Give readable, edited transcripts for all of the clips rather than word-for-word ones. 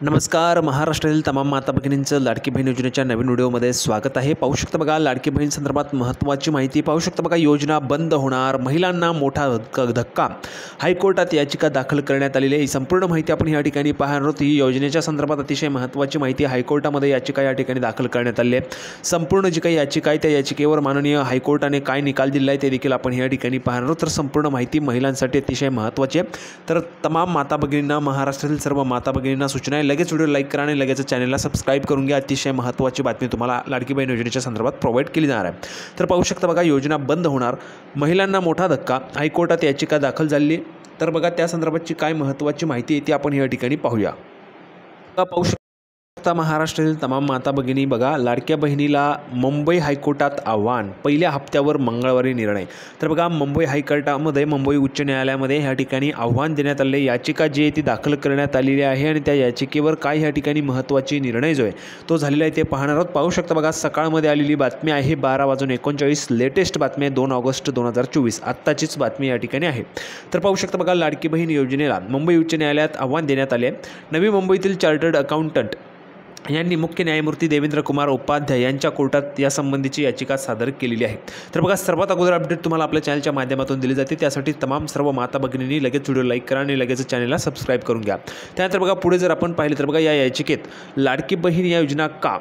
नमस्कार. महाराष्ट्रातील तमाम माता भगिनींचं लाडकी बहीण योजनेच्या नवीन व्हिडिओमध्ये स्वागत आहे. पाहू शकता बघा, लाडकी बहीण संदर्भात महत्त्वाची माहिती पाहू शकता बघा. योजना बंद होणार, महिलांना मोठा धक्का, हायकोर्टात याचिका दाखल करण्यात आलेली आहे. ही संपूर्ण माहिती आपण या ठिकाणी पाहणार आहोत. ही योजनेच्या संदर्भात अतिशय महत्त्वाची माहिती. हायकोर्टामध्ये याचिका या ठिकाणी दाखल करण्यात आली आहे. संपूर्ण जी काही याचिका आहे त्या याचिकेवर माननीय हायकोर्टाने काय निकाल दिला आहे ते देखील आपण या ठिकाणी पाहणार आहोत. तर संपूर्ण माहिती महिलांसाठी अतिशय महत्त्वाची आहे. तर तमाम माता भगिनींना, महाराष्ट्रातील सर्व माता भगिनींना सूचना आहे, लगेच व्हिडिओ लाईक करा आणि लगेच चॅनलला सबस्क्राईब करून घ्या. अतिशय महत्त्वाची बातमी तुम्हाला लाडकी बहीण योजनेच्या संदर्भात प्रोव्हाइड केली जाणार आहे. तर पाहू शकता बघा, योजना बंद होणार, महिलांना मोठा धक्का, हायकोर्टात याचिका दाखल झाली. तर बघा त्या संदर्भातची काय महत्त्वाची माहिती आहे ती आपण या ठिकाणी पाहूया. पाहू शकता महाराष्ट्रातील तमाम माता भगिनी बघा, लाडक्या बहिणीला मुंबई हायकोर्टात आव्हान, पहिल्या हप्त्यावर मंगळवारी निर्णय. तर बघा, मुंबई हायकोर्टामध्ये, मुंबई उच्च न्यायालयामध्ये ह्या ठिकाणी आव्हान देण्यात आले. याचिका जी आहे ती दाखल करण्यात आलेली आहे आणि त्या याचिकेवर काय ह्या ठिकाणी महत्त्वाची निर्णय जो आहे तो झालेला आहे ते पाहणार आहोत. पाहू शकता बघा, सकाळमध्ये आलेली बातमी आहे, 12:39, लेटेस्ट बातमी आहे, 2 ऑगस्ट 2024, आत्ताचीच बातमी या ठिकाणी आहे. तर पाहू शकता बघा, लाडकी बहीण योजनेला मुंबई उच्च न्यायालयात आव्हान देण्यात आले. नवी मुंबईतील चार्टर्ड अकाउंटंट यांनी मुख्य न्यायमूर्ती देवेंद्र कुमार उपाध्याय यांच्या कोर्टात यासंबंधीची याचिका सादर केलेली आहे. तर बघा, सर्वात अगोदर अपडेट तुम्हाला आपल्या चॅनलच्या माध्यमातून दिली जाते. त्यासाठी तमाम सर्व माता भगिनींनी लगेच व्हिडिओ लाईक करा आणि लगेच चॅनलला सबस्क्राईब करून घ्या. त्यानंतर बघा, पुढे जर आपण पाहिलं तर बघा, या याचिकेत लाडकी बहीण या योजना का,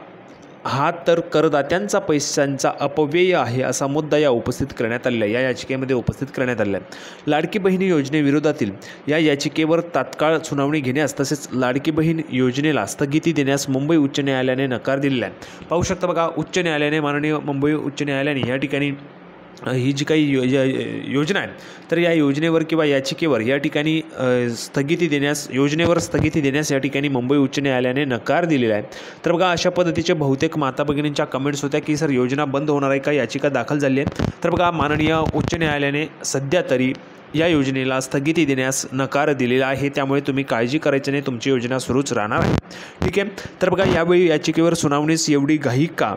हा तर करदात्यांचा पैशांचा अपव्यय आहे असा मुद्दा उपस्थित करण्यात आलेला आहे, या याचिकेमध्ये उपस्थित करण्यात आलेला आहे. लाडकी बहिणी योजनेविरोधातील या याचिकेवर तात्काळ सुनावणी घेण्यास तसेच लाडकी बहीण योजनेला स्थगिती देण्यास मुंबई उच्च न्यायालयाने नकार दिलेला आहे. पाहू शकता बघा, उच्च न्यायालयाने, माननीय मुंबई उच्च न्यायालयाने या ठिकाणी ही जी काही योजना आहे तर या योजनेवर किंवा याचिकेवर या ठिकाणी योजनेवर स्थगिती देण्यास या ठिकाणी मुंबई उच्च न्यायालयाने नकार दिलेला आहे. तर बघा, अशा पद्धतीचे बहुतेक माता भगिनींच्या कमेंट्स होत्या की सर योजना बंद होणार आहे का, याचिका दाखल झाली आहे. तर बघा, माननीय उच्च न्यायालयाने सध्या तरी या योजनेला स्थगिती देण्यास नकार दिलेला आहे. त्यामुळे तुम्ही काळजी करायची नाही, तुमची योजना सुरूच राहणार आहे. ठीक आहे. तर बघा, यावेळी याचिकेवर सुनावणीस एवढी घाई का,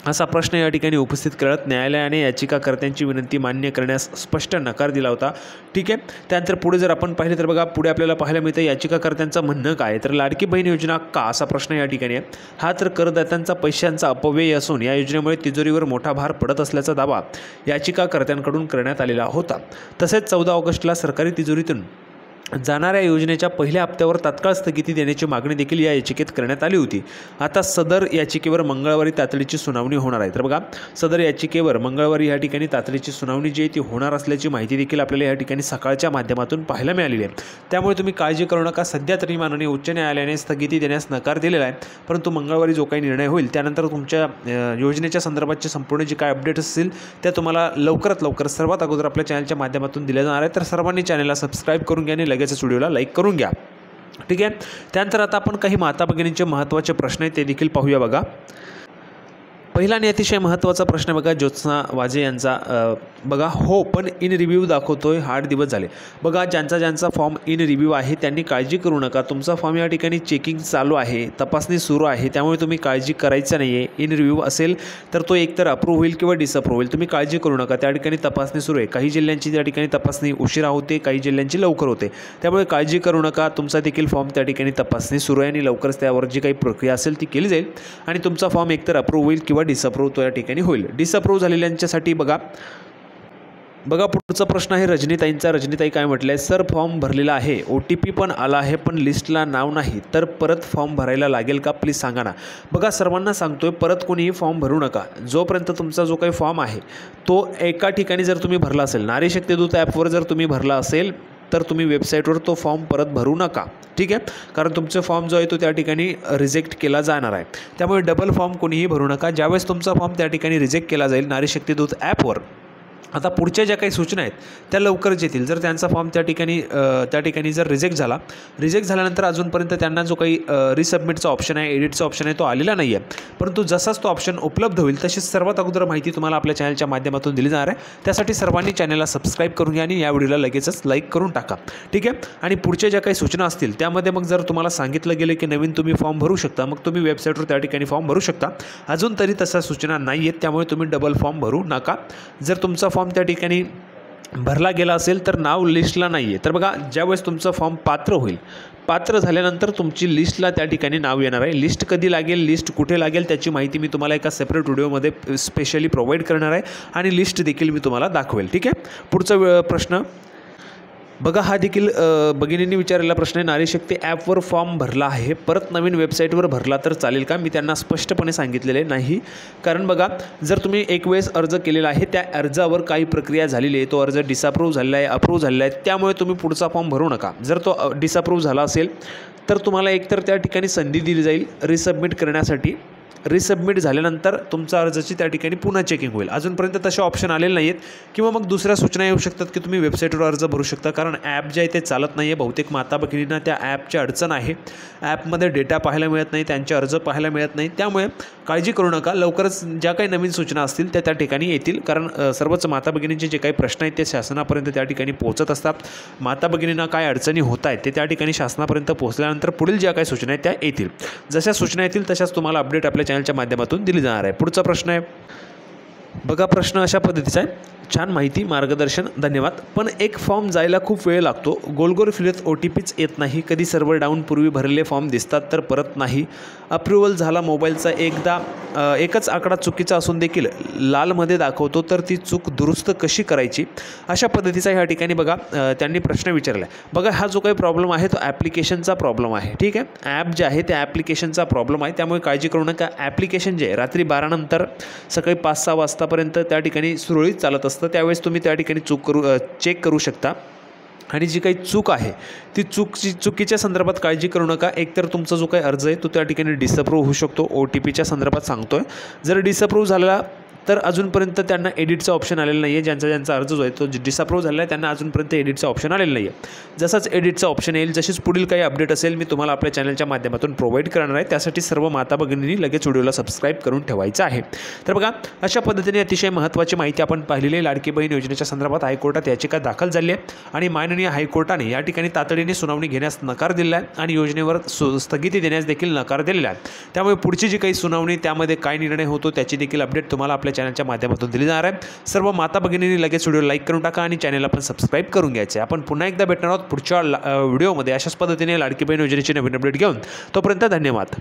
असा प्रश्न या ठिकाणी उपस्थित करत न्यायालयाने याचिकाकर्त्यांची विनंती मान्य करण्यास स्पष्ट नकार दिला होता. ठीक आहे. त्यानंतर पुढे जर आपण पाहिलं तर बघा, पुढे आपल्याला पाहायला मिळतं याचिकाकर्त्यांचं म्हणणं काय. तर लाडकी बहीण योजना का, असा प्रश्न या ठिकाणी आहे. हा तर करदात्यांचा पैशांचा अपव्यय असून या योजनेमुळे तिजोरीवर मोठा भार पडत असल्याचा दावा याचिकाकर्त्यांकडून करण्यात आलेला होता. तसेच 14 ऑगस्टला सरकारी तिजोरीतून जाणाऱ्या योजनेच्या पहिल्या हप्त्यावर तात्काळ स्थगिती देण्याची मागणी देखील या याचिकेत करण्यात आली होती. आता सदर याचिकेवर मंगळवारी तातडीची सुनावणी होणार आहे. तर बघा, सदर याचिकेवर मंगळवारी या ठिकाणी तातडीची सुनावणी जी आहे ती होणार असल्याची माहिती देखील आपल्याला या ठिकाणी सकाळच्या माध्यमातून पाहायला मिळालेली आहे. त्यामुळे तुम्ही काळजी करू नका. सध्या तरी माननीय उच्च न्यायालयाने स्थगिती देण्यास नकार दिलेला आहे, परंतु मंगळवारी जो काही निर्णय होईल त्यानंतर तुमच्या योजनेच्या संदर्भातचे संपूर्ण जे काही अपडेट्स असतील त्या तुम्हाला लवकरात लवकर सर्वात अगोदर आपल्या चॅनलच्या माध्यमातून दिल्या जाणार आहे. तर सर्वांनी चॅनलला सबस्क्राईब करून घ्या आणि लगेच व्हिडिओला लाईक करून घ्या. ठीक आहे. त्यानंतर आता आपण काही माता भगिनींचे महत्त्वाचे प्रश्न आहेत ते देखील पाहूया. बघा, पहिला आणि अतिशय महत्त्वाचा प्रश्न बघा, ज्योत्स्ना वाजे यांचा. बघा, हो पण इन रिव्ह्यू दाखवतोय, 8 दिवस झाले. बघा, ज्यांचा फॉर्म इन रिव्ह्यू आहे त्यांनी काळजी करू नका. तुमचा फॉर्म या ठिकाणी चेकिंग चालू आहे, तपासणी सुरू आहे, त्यामुळे तुम्ही काळजी करायचं नाही आहे. इन रिव्ह्यू असेल तर तो एकतर अप्रूव्ह होईल किंवा डिसअप्रूव्ह होईल, तुम्ही काळजी करू नका. त्या ठिकाणी तपासणी सुरू आहे. काही जिल्ह्यांची त्या ठिकाणी तपासणी उशिरा होते, काही जिल्ह्यांची लवकर होते, त्यामुळे काळजी करू नका. तुमचा देखील फॉर्म त्या ठिकाणी तपासणी सुरू आहे आणि लवकरच त्यावर जी काही प्रक्रिया असेल ती केली जाईल आणि तुमचा फॉर्म एकतर अप्रूव्ह होईल किंवा डिसअप्रूव्ह तो या ठिकाणी होईल. डिसअप्रूव्ह झालेल्यांच्यासाठी बघा, पुढचा प्रश्न आहे रजनीताईंचा. रजनीताई काय म्हटलं आहे, सर फॉर्म भरलेला आहे, OTP पण आला आहे, पण लिस्टला नाव नाही, तर परत फॉर्म भरायला लागेल का, प्लीज सांगा ना. बघा, सर्वांना सांगतोय, परत कोणीही फॉर्म भरू नका. जोपर्यंत तुमचा जो काही फॉर्म आहे तो एका ठिकाणी जर तुम्ही भरला असेल, नारी शक्ती दूत ॲपवर जर तुम्ही भरला असेल तर तुम्ही वेबसाईटवर तो फॉर्म परत भरू नका. ठीक आहे. कारण तुमचा फॉर्म जो आहे तो त्या ठिकाणी रिजेक्ट केला जाणार आहे. त्यामुळे डबल फॉर्म कोणीही भरू नका. ज्यावेळेस तुमचा फॉर्म त्या ठिकाणी रिजेक्ट केला जाईल नारी शक्ती दूत ॲपवर, आता पुढच्या ज्या काही सूचना आहेत त्या लवकरच येतील. जर त्यांचा फॉर्म त्या ठिकाणी जर रिजेक्ट झाल्यानंतर अजूनपर्यंत त्यांना जो काही रिसबमिटचा ऑप्शन आहे, एडिटचा ऑप्शन आहे तो आलेला नाही आहे, परंतु जसाच तो ऑप्शन उपलब्ध होईल तशीच सर्वात अगोदर माहिती तुम्हाला आपल्या चॅनलच्या माध्यमातून दिली जाणार आहे. त्यासाठी सर्वांनी चॅनलला सबस्क्राईब करून घ्या आणि या व्हिडिओला लगेचच लाईक करून टाका. ठीक आहे. आणि पुढच्या ज्या काही सूचना असतील त्यामध्ये मग जर तुम्हाला सांगितलं गेलं की नवीन तुम्ही फॉर्म भरू शकता, मग तुम्ही वेबसाईटवर त्या ठिकाणी फॉर्म भरू शकता. अजून तरी तशा सूचना नाही आहेत, त्यामुळे तुम्ही डबल फॉर्म भरू नका. जर तुमचा फॉर्म त्या ठिकाणी भरला गेला असेल तर नाव लिस्टला नाही आहे. तर बघा, ज्यावेळेस तुमचं फॉर्म पात्र होईल, पात्र झाल्यानंतर तुमची लिस्टला त्या ठिकाणी नाव येणार आहे. लिस्ट कधी लागेल, लिस्ट कुठे लागेल, त्याची माहिती मी तुम्हाला एका सेपरेट व्हिडिओमध्ये स्पेशली प्रोव्हाइड करणार आहे आणि लिस्ट देखील मी तुम्हाला दाखवेल. ठीक आहे. पुढचा प्रश्न बघा, हा देखील भगिनींनी विचारलेला प्रश्न आहे. नारी शक्ती ॲपवर फॉर्म भरला आहे, परत नवीन वेबसाईटवर भरला तर चालेल का? मी त्यांना स्पष्टपणे सांगितलेले नाही. कारण बघा, जर तुम्ही एक वेळेस अर्ज केलेला आहे, त्या अर्जावर काही प्रक्रिया झालेली आहे, तो अर्ज डिसअप्रूव्ह झालेला आहे, अप्रूव्ह झालेला आहे, त्यामुळे तुम्ही पुढचा फॉर्म भरू नका. जर तो डिसअप्रूव्ह झाला असेल तर तुम्हाला एकतर त्या ठिकाणी संधी दिली जाईल रिसबमिट करण्यासाठी. रिसबमिट झाल्यानंतर तुमचा अर्जाची त्या ठिकाणी पुन्हा चेकिंग होईल. अजूनपर्यंत तसे ऑप्शन आलेले नाही आहेत. किंवा मग दुसऱ्या सूचना येऊ शकतात की तुम्ही वेबसाईटवर अर्ज भरू शकता, कारण ॲप जे आहे ते चालत नाही आहे. बहुतेक माता भगिनींना त्या ॲपची अडचण आहे. ॲपमध्ये डेटा पाहायला मिळत नाही, त्यांचे अर्ज पाहायला मिळत नाही. त्यामुळे काळजी करू नका, लवकरच ज्या काही नवीन सूचना असतील त्या ठिकाणी येतील. कारण सर्वच माता भगिनींचे जे काही प्रश्न आहेत ते शासनापर्यंत त्या ठिकाणी पोहोचत असतात. माता भगिनींना काय अडचणी होत आहेत ते त्या ठिकाणी शासनापर्यंत पोहोचल्यानंतर पुढील ज्या काही सूचना आहेत त्या येतील. जशा सूचना येतील तशाच तुम्हाला अपडेट आपल्या चॅनलच्या माध्यमातून दिली जाणार आहे. पुढचा प्रश्न आहे बघा, प्रश्न अशा पद्धतीचा आहे. छान माहिती, मार्गदर्शन, धन्यवाद. पण एक फॉर्म जायला खूप वेळ लागतो. गोल फिरत OTPच येत नाही. कधी सर्व्हर डाऊन, पूर्वी भरलेले फॉर्म दिसतात तर परत नाही. अप्रुव्हल झाला मोबाईलचा, एकच आकडा चुकीचा असून देखील लालमध्ये दाखवतो, तर ती चूक दुरुस्त कशी करायची? अशा पद्धतीचा ह्या ठिकाणी बघा त्यांनी प्रश्न विचारला आहे. बघा, हा जो काही प्रॉब्लेम आहे तो ॲप्लिकेशनचा प्रॉब्लेम आहे. ठीक आहे. ॲप जे आहे त्या ॲप्लिकेशनचा प्रॉब्लेम आहे. त्यामुळे काळजी करू नका. ॲप्लिकेशन जे आहे रात्री 12 नंतर सकाळी 5-6 वाजतापर्यंत त्या ठिकाणी सुरळीत चालत असतं. त्यावेळेस तुम्ही त्या ठिकाणी चेक करू शकता. आणि जी काही चूक आहे ती चुकीच्या संदर्भात काळजी करू नका. एकतर तुमचा जो काही अर्ज आहे तो त्या ठिकाणी डिसअप्रूव्ह होऊ शकतो. OTPच्या संदर्भात सांगतो आहे. जर डिसअप्रूव्ह झाला तर अजूनपर्यंत त्यांना एडिटचा ऑप्शन आलेला नाही आहे. ज्यांचा अर्ज जो आहे तो डिसअप्रूव्ह झालेला आहे त्यांना अजूनपर्यंत एडिटचा ऑप्शन आलेला नाही आहे. जसाच एडिटचा ऑप्शन येईल, जशीच पुढील काही अपडेट असेल मी तुम्हाला आपल्या चॅनलच्या माध्यमातून प्रोव्हाइड करणार आहे. त्यासाठी सर्व माता भगिनींनी लगेच व्हिडिओला सबस्क्राईब करून ठेवायचं आहे. तर बघा, अशा पद्धतीने अतिशय महत्त्वाची माहिती आपण पाहिलेली आहे. लाडकी बहीण योजनेच्या संदर्भात हायकोर्टात याचिका दाखल झाली आहे आणि माननीय हायकोर्टाने या ठिकाणी तातडीने सुनावणी घेण्यास नकार दिला आहे आणि योजनेवर स्थगिती देण्यास देखील नकार दिलेला आहे. त्यामुळे पुढची जी काही सुनावणी त्यामध्ये काय निर्णय होतो त्याची देखील अपडेट तुम्हाला आपल्या चॅनलच्या माध्यमातून दिली जाणार आहे. सर्व माता भगिनींनी लगेच व्हिडिओ लाईक करून टाका आणि चॅनलला पण सबस्क्राईब करून घ्यायचे आहे. आपण पुन्हा एकदा भेटणार आहोत पुढच्या व्हिडिओमध्ये अशाच पद्धतीने लाडकी बहीण योजनेची नवीन अपडेट घेऊन. तोपर्यंत धन्यवाद.